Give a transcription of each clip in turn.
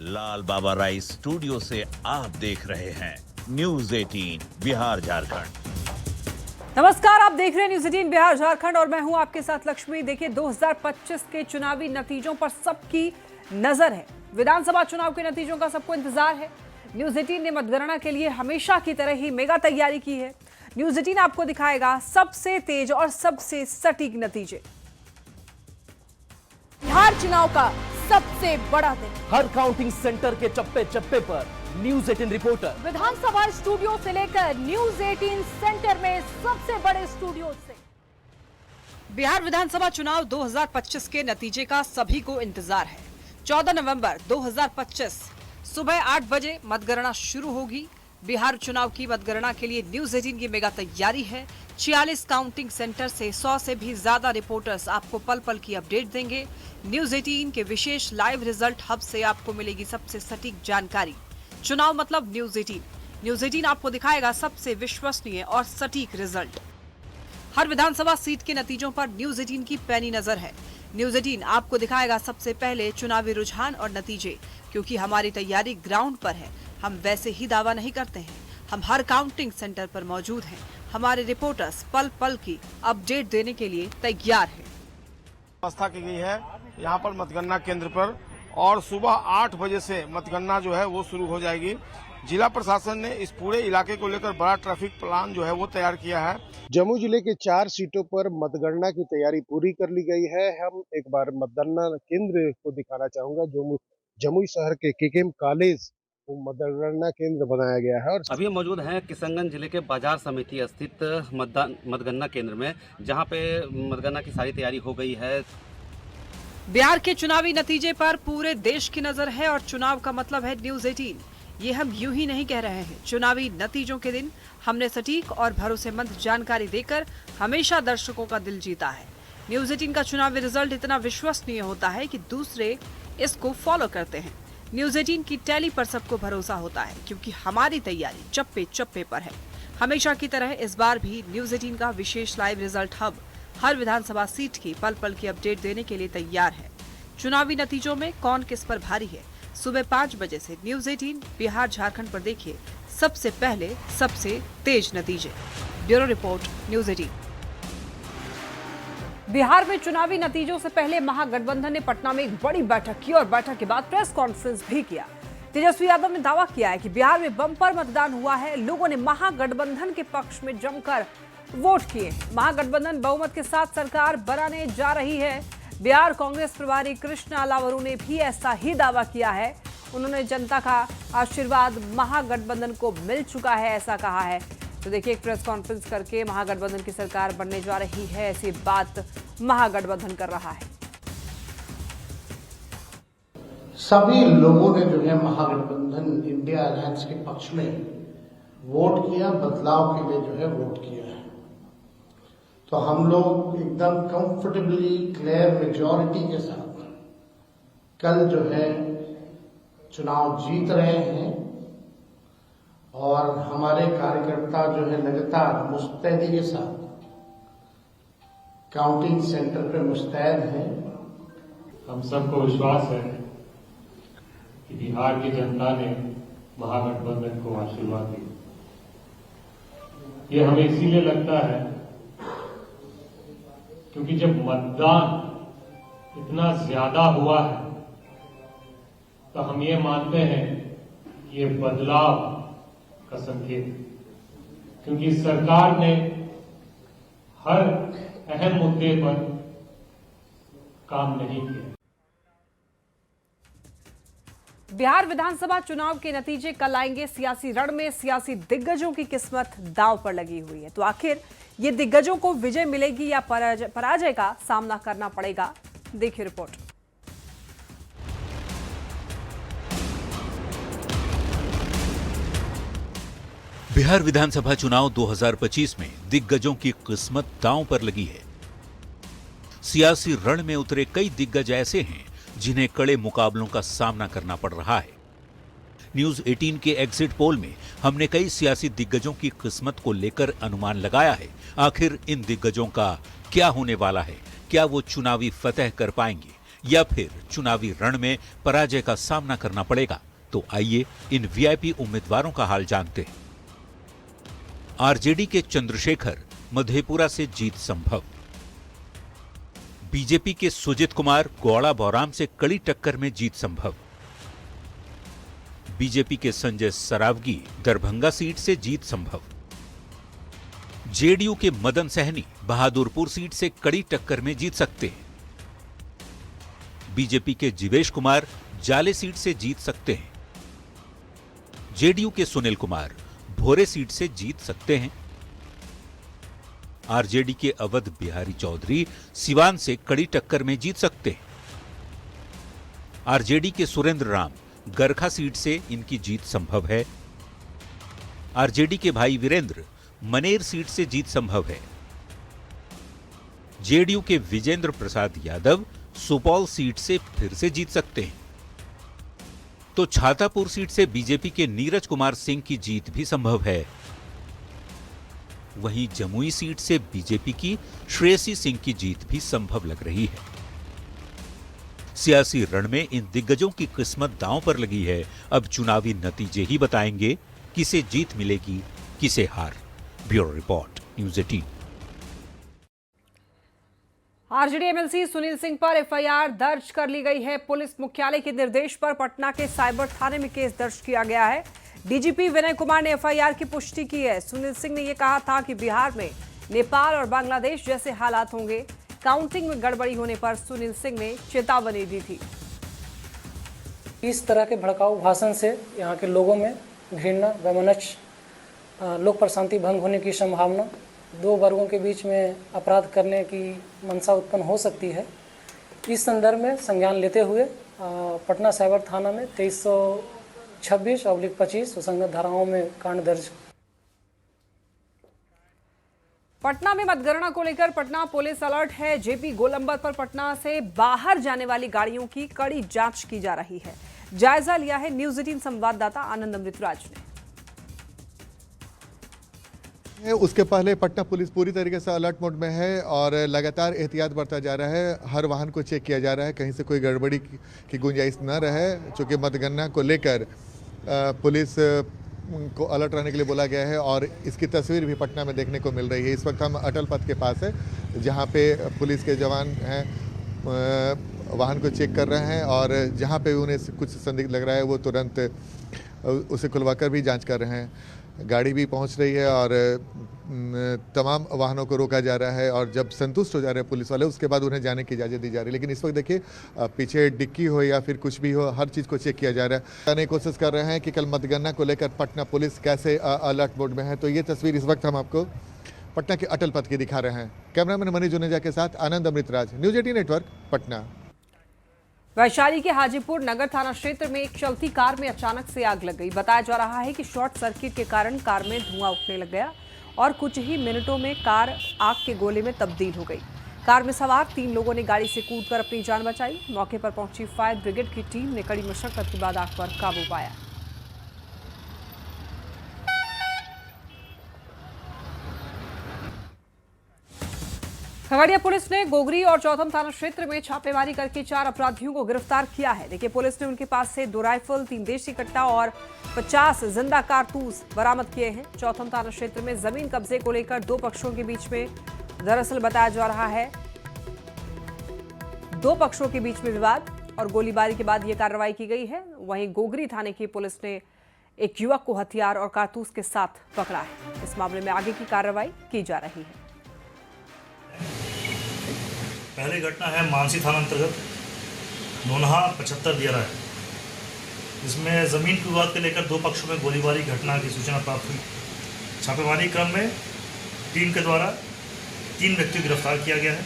लाल बाबा rice studio से आप देख रहे हैं न्यूज 18 बिहार झारखंड। नमस्कार, आप देख रहे हैं न्यूज 18 बिहार झारखंड और मैं हूं आपके साथ लक्ष्मी। देखिए, 2025 के चुनावी नतीजों पर सबकी नजर है। विधानसभा चुनाव के नतीजों का सबको इंतजार है। न्यूज 18 ने मतगणना के लिए हमेशा की तरह ही मेगा तैयारी की है। न्यूज 18 आपको दिखाएगा सबसे तेज और सबसे सटीक नतीजे। बिहार चुनाव का सबसे बड़ा दिन, हर काउंटिंग सेंटर के चप्पे चप्पे पर न्यूज 18 रिपोर्टर, विधानसभा स्टूडियो से लेकर न्यूज 18 सेंटर में सबसे बड़े स्टूडियो से। बिहार विधानसभा चुनाव 2025 के नतीजे का सभी को इंतजार है। 14 नवंबर 2025 सुबह 8 बजे मतगणना शुरू होगी। बिहार चुनाव की मतगणना के लिए न्यूज 18 की मेगा तैयारी है। 46 काउंटिंग सेंटर से 100 से भी ज्यादा रिपोर्टर्स आपको पल पल की अपडेट देंगे। न्यूज 18 के विशेष लाइव रिजल्ट हब से आपको मिलेगी सबसे सटीक जानकारी। चुनाव मतलब न्यूज 18। न्यूज 18 आपको दिखाएगा सबसे विश्वसनीय और सटीक रिजल्ट। हर विधानसभा सीट के नतीजों पर न्यूज 18 की पैनी नजर है। न्यूज 18 आपको दिखाएगा सबसे पहले चुनावी रुझान और नतीजे, क्योंकि हमारी तैयारी ग्राउंड पर है। हम वैसे ही दावा नहीं करते हैं, हम हर काउंटिंग सेंटर पर मौजूद हैं। हमारे रिपोर्टर्स पल पल की अपडेट देने के लिए तैयार हैं। व्यवस्था की गई है यहाँ पर मतगणना केंद्र पर, और सुबह 8 बजे से मतगणना जो है वो शुरू हो जाएगी। जिला प्रशासन ने इस पूरे इलाके को लेकर बड़ा ट्रैफिक प्लान जो है वो तैयार किया है। जमुई जिले के 4 सीटों पर मतगणना की तैयारी पूरी कर ली गई है। हम एक बार मतगणना केंद्र को दिखाना चाहूंगा। जो जमुई शहर के केकेएम कॉलेज वो मतगणना केंद्र बनाया गया है। और अभी मौजूद हैं किशनगंज जिले के बाजार समिति स्थित मतगणना केंद्र में, जहां पे मतगणना की सारी तैयारी हो गई है। बिहार के चुनावी नतीजे पर पूरे देश की नजर है और चुनाव का मतलब है न्यूज 18। ये हम यूं ही नहीं कह रहे हैं। चुनावी नतीजों के दिन हमने सटीक और भरोसेमंद जानकारी देकर हमेशा दर्शकों का दिल जीता है। न्यूज 18 का चुनावी रिजल्ट इतना विश्वसनीय होता है कि दूसरे इसको फॉलो करते हैं। न्यूज 18 की टैली पर सबको भरोसा होता है, क्योंकि हमारी तैयारी चप्पे चप्पे पर है। हमेशा की तरह इस बार भी न्यूज 18 का विशेष लाइव रिजल्ट हब हर विधानसभा सीट की पल पल की अपडेट देने के लिए तैयार है। चुनावी नतीजों में कौन किस पर भारी है, सुबह 5 बजे से न्यूज 18 बिहार झारखंड पर देखिए सबसे पहले सबसे तेज नतीजे। Bureau report, news 18। बिहार में चुनावी नतीजों से पहले महागठबंधन ने पटना में एक बड़ी बैठक की और बैठक के बाद प्रेस कॉन्फ्रेंस भी किया। तेजस्वी यादव ने दावा किया है कि बिहार में बम्पर मतदान हुआ है। लोगों ने महागठबंधन के पक्ष में जमकर वोट किए। महागठबंधन बहुमत के साथ सरकार बनाने जा रही है। बिहार कांग्रेस प्रभारी कृष्णा अलावरू ने भी ऐसा ही दावा किया है। उन्होंने जनता का आशीर्वाद महागठबंधन को मिल चुका है, ऐसा कहा है। तो देखिए, एक प्रेस कॉन्फ्रेंस करके महागठबंधन की सरकार बनने जा रही है, ऐसी बात महागठबंधन कर रहा है। सभी लोगों ने जो है महागठबंधन इंडिया अलायंस के पक्ष में वोट किया, बदलाव के लिए जो है वोट किया है। तो हम लोग एकदम कंफर्टेबली क्लियर मेजॉरिटी के साथ कल जो है चुनाव जीत रहे हैं, और हमारे कार्यकर्ता जो है लगातार मुस्तैदी के साथ काउंटिंग सेंटर पे मुस्तैद हैं। हम सबको विश्वास है कि बिहार की जनता ने महागठबंधन को आशीर्वाद दिया। ये हमें इसीलिए लगता है क्योंकि जब मतदान इतना ज्यादा हुआ है तो हम ये मानते हैं ये बदलाव का संकेत, क्योंकि सरकार ने हर अहम मुद्दे पर काम नहीं किया। बिहार विधानसभा चुनाव के नतीजे कल आएंगे। सियासी रण में सियासी दिग्गजों की किस्मत दांव पर लगी हुई है। तो आखिर ये दिग्गजों को विजय मिलेगी या पराजय का सामना करना पड़ेगा? देखिए रिपोर्ट। बिहार विधानसभा चुनाव 2025 में दिग्गजों की किस्मत दांव पर लगी है। सियासी रण में उतरे कई दिग्गज ऐसे हैं जिन्हें कड़े मुकाबलों का सामना करना पड़ रहा है। न्यूज 18 के एग्जिट पोल में हमने कई सियासी दिग्गजों की किस्मत को लेकर अनुमान लगाया है। आखिर इन दिग्गजों का क्या होने वाला है? क्या वो चुनावी फतह कर पाएंगे? या फिर चुनावी रण में पराजय का सामना करना पड़ेगा? तो आइए इन वीआईपी उम्मीदवारों का हाल जानते हैं। आरजेडी के चंद्रशेखर, मधेपुरा से जीत संभव। बीजेपी के सुजित कुमार, गौड़ा बौराम से कड़ी टक्कर में जीत संभव। बीजेपी के संजय सरावगी, दरभंगा सीट से जीत संभव। जेडीयू के मदन सहनी, बहादुरपुर सीट से कड़ी टक्कर में जीत सकते हैं। बीजेपी के जीवेश कुमार, जाले सीट से जीत सकते हैं। जेडीयू के सुनील कुमार, भोरे सीट से जीत सकते हैं। आरजेडी के अवध बिहारी चौधरी, सिवान से कड़ी टक्कर में जीत सकते हैं। आरजेडी के सुरेंद्र राम, गरखा सीट से इनकी जीत संभव है। आरजेडी के भाई वीरेंद्र, मनेर सीट से जीत संभव है। जेडीयू के विजेंद्र प्रसाद यादव, सुपौल सीट से फिर से जीत सकते हैं। तो छातापुर सीट से बीजेपी के नीरज कुमार सिंह की जीत भी संभव है। वहीं जमुई सीट से बीजेपी की श्रेयसी सिंह की जीत भी संभव लग रही है। सियासी रण में इन दिग्गजों की किस्मत दांव पर लगी है। अब चुनावी नतीजे ही बताएंगे किसे जीत मिलेगी, किसे हार। Bureau report, news 18। RJD MLC Sunil Singh पर एफआईआर दर्ज कर ली गई है। पुलिस मुख्यालय के निर्देश पर पटना के साइबर थाने में केस दर्ज किया गया है। डीजीपी विनय कुमार ने एफआईआर की पुष्टि की है। सुनील सिंह ने यह कहा था कि बिहार में नेपाल और बांग्लादेश जैसे हालात होंगे। काउंटिंग में गड़बड़ी होने पर सुनील सिंह ने चेतावनी दी थी। इस तरह के भड़काऊ भाषण से यहाँ के लोगों में घृणा, वैमनस्य, लोक प्रशांति भंग होने की संभावना, दो वर्गों के बीच में अपराध करने की मंशा उत्पन्न हो सकती है। इस संदर्भ में संज्ञान लेते हुए पटना साइबर थाना में 2326/25 सुसंगत धाराओं में कांड दर्ज। पटना में मतगणना को लेकर पटना पुलिस अलर्ट है। जेपी गोलंबर पर पटना से बाहर जाने वाली गाड़ियों की कड़ी जांच की जा रही है। जायजा लिया है न्यूज़ 18 संवाददाता आनंद अमृतराज ने। उसके पहले पटना पुलिस पूरी तरीके से अलर्ट मोड में है और लगातार एहतियात बरता जा रहा है। हर वाहन को चेक किया जा रहा है, कहीं से कोई गड़बड़ी की गुंजाइश न रहे। चूँकि मतगणना को लेकर पुलिस को अलर्ट रहने के लिए बोला गया है और इसकी तस्वीर भी पटना में देखने को मिल रही है। इस वक्त हम अटल पथ के पास है, जहाँ पे पुलिस के जवान हैं, वाहन को चेक कर रहे हैं और जहाँ पे उन्हें कुछ संदिग्ध लग रहा है वो तुरंत उसे खुलवाकर भी जांच कर रहे हैं। गाड़ी भी पहुंच रही है और तमाम वाहनों को रोका जा रहा है और जब संतुष्ट हो जा रहे हैं पुलिस वाले, उसके बाद उन्हें जाने की इजाज़त दी जा रही है। लेकिन इस वक्त देखिए, पीछे डिक्की हो या फिर कुछ भी हो, हर चीज़ को चेक किया जा रहा है। जानने की कोशिश कर रहे हैं कि कल मतगणना को लेकर पटना पुलिस कैसे अलर्ट मोड में है। तो ये तस्वीर इस वक्त हम आपको पटना के अटल पथ की दिखा रहे हैं। कैमरामैन मनीष जुनेजा के साथ आनंद अमृतराज, न्यूज़ 18 नेटवर्क, पटना। वैशाली के हाजीपुर नगर थाना क्षेत्र में एक चलती कार में अचानक से आग लग गई। बताया जा रहा है कि शॉर्ट सर्किट के कारण कार में धुआं उठने लग गया और कुछ ही मिनटों में कार आग के गोले में तब्दील हो गई। कार में सवार 3 लोगों ने गाड़ी से कूदकर अपनी जान बचाई। मौके पर पहुंची फायर ब्रिगेड की टीम ने कड़ी मशक्कत के बाद आग पर काबू पाया। खगड़िया पुलिस ने गोगरी और चौथम थाना क्षेत्र में छापेमारी करके 4 अपराधियों को गिरफ्तार किया है। देखिए, पुलिस ने उनके पास से 2 राइफल, 3 देशी कट्टा और 50 जिंदा कारतूस बरामद किए हैं। चौथम थाना क्षेत्र में जमीन कब्जे को लेकर 2 पक्षों के बीच में दरअसल बताया जा रहा है 2 पक्षों के बीच में विवाद और गोलीबारी के बाद यह कार्रवाई की गई है। वहीं गोगरी थाने की पुलिस ने एक युवक को हथियार और कारतूस के साथ पकड़ा है। इस मामले में आगे की कार्रवाई की जा रही है। पहली घटना है मानसी थाना अंतर्गत नोनहा 75 दियारा है, जिसमें ज़मीन के विवाद के लेकर 2 पक्षों में गोलीबारी घटना की सूचना प्राप्त हुई। छापेमारी क्रम में टीम के द्वारा 3 व्यक्ति को गिरफ्तार किया गया है,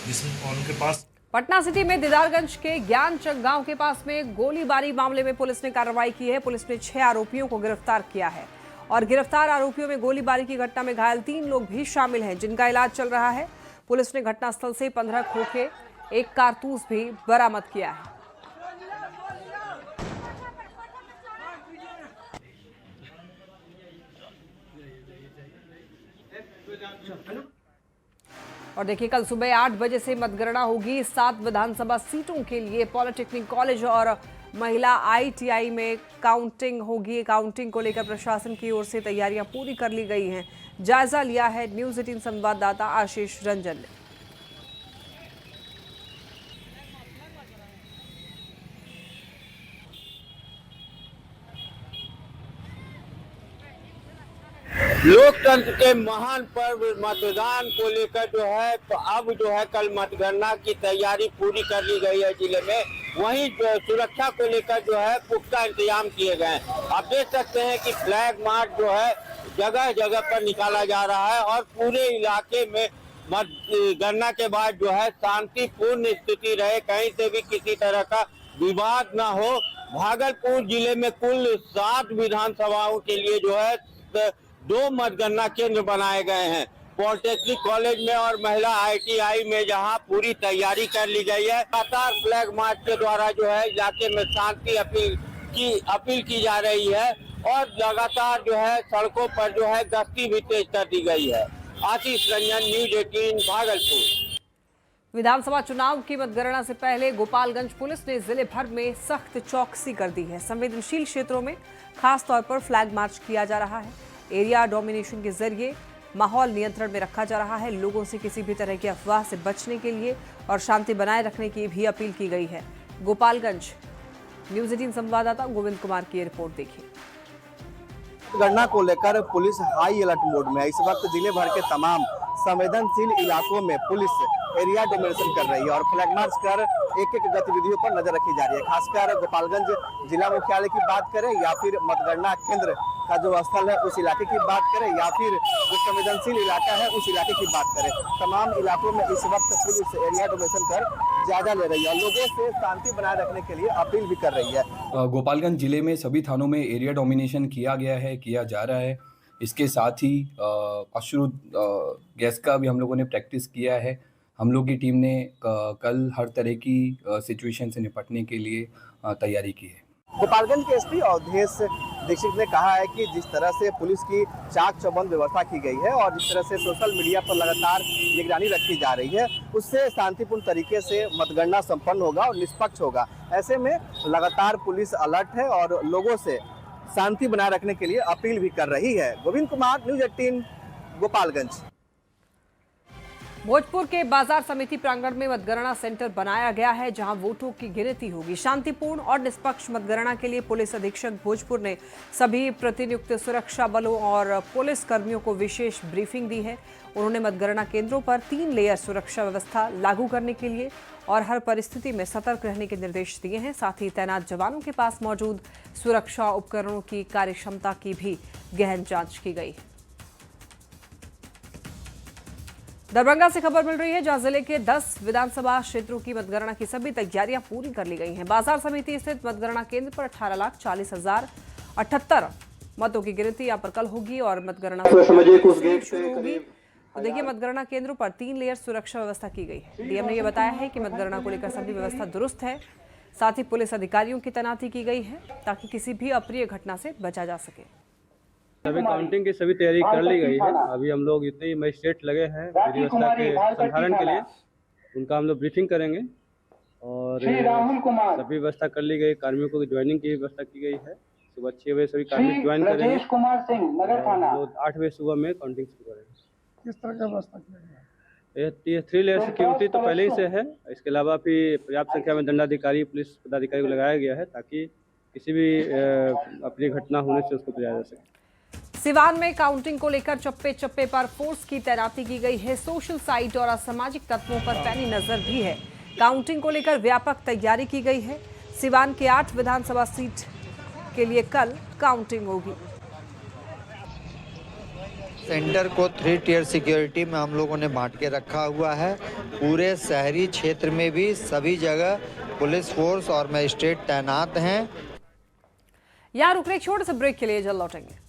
जिसमें उनके पास पटना सिटी में दीदारगंज के ज्ञानचक गांव के पास में गोलीबारी मामले में पुलिस ने कार्रवाई की है। पुलिस ने 6 आरोपियों को गिरफ्तार किया है और गिरफ्तार आरोपियों में गोलीबारी की घटना में घायल 3 लोग भी शामिल हैं, जिनका इलाज चल रहा है। पुलिस ने घटनास्थल से 15 खोखे, 1 कारतूस भी बरामद किया है। और देखिए कल सुबह 8 बजे से मतगणना होगी 7 विधानसभा सीटों के लिए। पॉलिटेक्निक कॉलेज और महिला ITI में काउंटिंग होगी। काउंटिंग को लेकर प्रशासन की ओर से तैयारियां पूरी कर ली गई हैं। जायजा लिया है न्यूज़ 18 संवाददाता आशीष रंजन ने। लोकतंत्र के महान पर्व मतदान को लेकर जो है तो अब जो है कल मतगणना की तैयारी पूरी कर ली गई है जिले में। वहीं सुरक्षा को लेकर जो है पुख्ता इंतजाम किए गए हैं। आप देख सकते हैं कि फ्लैग मार्च जो है जगह जगह पर निकाला जा रहा है और पूरे इलाके में मतगणना के बाद जो है शांतिपूर्ण स्थिति रहे, कहीं से भी किसी तरह का विवाद ना हो। भागलपुर जिले में कुल 7 विधानसभाओं के लिए जो है 2 मतगणना केंद्र बनाए गए हैं। पॉलिटेक्निक कॉलेज में और महिला ITI में जहां पूरी तैयारी कर ली गई है। लगातार फ्लैग मार्च के द्वारा जो है इलाके में शांति अपील की जा रही है और लगातार जो है सड़कों पर जो है गश्ती भी तेज कर दी गई है। आशीष रंजन, न्यूज़ 18 भागलपुर। विधानसभा चुनाव की मतगणना से पहले गोपालगंज पुलिस ने जिले भर में सख्त चौकसी कर दी है। संवेदनशील क्षेत्रों में खास तौर पर फ्लैग मार्च किया जा रहा है। एरिया डोमिनेशन के जरिए माहौल नियंत्रण में रखा जा रहा है। लोगों से किसी भी तरह की अफवाह से बचने के लिए और शांति बनाए रखने की भी अपील की गई है। गोपालगंज न्यूज़ 18 संवाददाता गोविंद कुमार की रिपोर्ट देखिए। गणना को लेकर पुलिस हाई अलर्ट मोड में है। इस वक्त जिले भर के तमाम संवेदनशील इलाकों में पुलिस एरिया डोमिनेशन कर रही है और फ्लैग मार्च कर एक गतिविधियों पर नजर रखी जा रही है। खासकर गोपालगंज जिला मुख्यालय की बात करें या फिर मतगणना केंद्र का जो स्थल है उस इलाके की बात करें या फिर जो संवेदनशील इलाका है उस इलाके की बात करें, तमाम इलाकों में इस वक्त पुलिस एरिया डोमिनेशन कर जायजा ले रही है और लोगों से शांति बनाए रखने के लिए अपील भी कर रही है। गोपालगंज जिले में सभी थानों में एरिया डोमिनेशन किया गया है, किया जा रहा है। इसके साथ ही अश्रु गैस का भी हम लोगों ने प्रैक्टिस किया है। हम लोग की टीम ने कल हर तरह की सिचुएशन से निपटने के लिए तैयारी की है। गोपालगंज के SP अवधेश दीक्षित ने कहा है कि जिस तरह से पुलिस की चाक चौबंद व्यवस्था की गई है और जिस तरह से सोशल मीडिया पर लगातार निगरानी रखी जा रही है उससे शांतिपूर्ण तरीके से मतगणना संपन्न होगा और निष्पक्ष होगा। ऐसे में लगातार पुलिस अलर्ट है और लोगों से शांति बनाए रखने के लिए अपील भी कर रही है। गोविंद कुमार, न्यूज़ 18 गोपालगंज। भोजपुर के बाजार समिति प्रांगण में मतगणना सेंटर बनाया गया है जहां वोटों की गिनती होगी। शांतिपूर्ण और निष्पक्ष मतगणना के लिए पुलिस अधीक्षक भोजपुर ने सभी प्रतिनियुक्त सुरक्षा बलों और पुलिस कर्मियों को विशेष ब्रीफिंग दी है। उन्होंने मतगणना केंद्रों पर 3 लेयर सुरक्षा व्यवस्था लागू करने के लिए और हर परिस्थिति में सतर्क रहने के निर्देश दिए हैं। साथ ही तैनात जवानों के पास मौजूद सुरक्षा उपकरणों की कार्यक्षमता की भी गहन जांच की गई है। दरभंगा से खबर मिल रही है जहां जिले के 10 विधानसभा क्षेत्रों की मतगणना की सभी तैयारियां पूरी कर ली गई हैं। बाजार समिति स्थित मतगणना केंद्र पर 18,40,078 मतों की गिनती यहां पर कल होगी और मतगणना शुरू होगी। तो देखिए मतगणना केंद्रों पर 3 लेयर सुरक्षा व्यवस्था की गई है। डीएम ने यह बताया है कि मतगणना को लेकर सभी व्यवस्था दुरुस्त है। साथ ही पुलिस अधिकारियों की तैनाती की गई है ताकि किसी भी अप्रिय घटना से बचा जा सके। अभी काउंटिंग की सभी तैयारी कर ली गई है। अभी हम लोग जितने मजिस्ट्रेट लगे हैं व्यवस्था के संधारण के लिए उनका हम लोग ब्रीफिंग करेंगे और सभी व्यवस्था कर ली गई। कार्मिकों की ज्वाइनिंग की व्यवस्था की गई है। सुबह 6 बजे सभी कार्मिक ज्वाइन करेंगे। 8 बजे सुबह में काउंटिंग शुरू करेंगे। किस तरह का व्यवस्था किया गया? 3 लेयर सिक्योरिटी तो पहले ही से है। इसके अलावा भी पर्याप्त संख्या में दंडाधिकारी पुलिस पदाधिकारी को लगाया गया है ताकि किसी भी अप्रिय घटना होने से उसको बचाया जा सके। सिवान में काउंटिंग को लेकर चप्पे चप्पे पर फोर्स की तैनाती की गई है। सोशल साइट और असामाजिक तत्वों पर पैनी नजर भी है। काउंटिंग को लेकर व्यापक तैयारी की गई है। सिवान के 8 विधानसभा सीट के लिए कल काउंटिंग होगी। सेंटर को 3 टियर सिक्योरिटी में हम लोगों ने बांट के रखा हुआ है। पूरे शहरी क्षेत्र में भी सभी जगह पुलिस फोर्स और मजिस्ट्रेट तैनात हैं। यहाँ रुक रहे एक छोटे से ब्रेक के लिए जल्द लौटेंगे।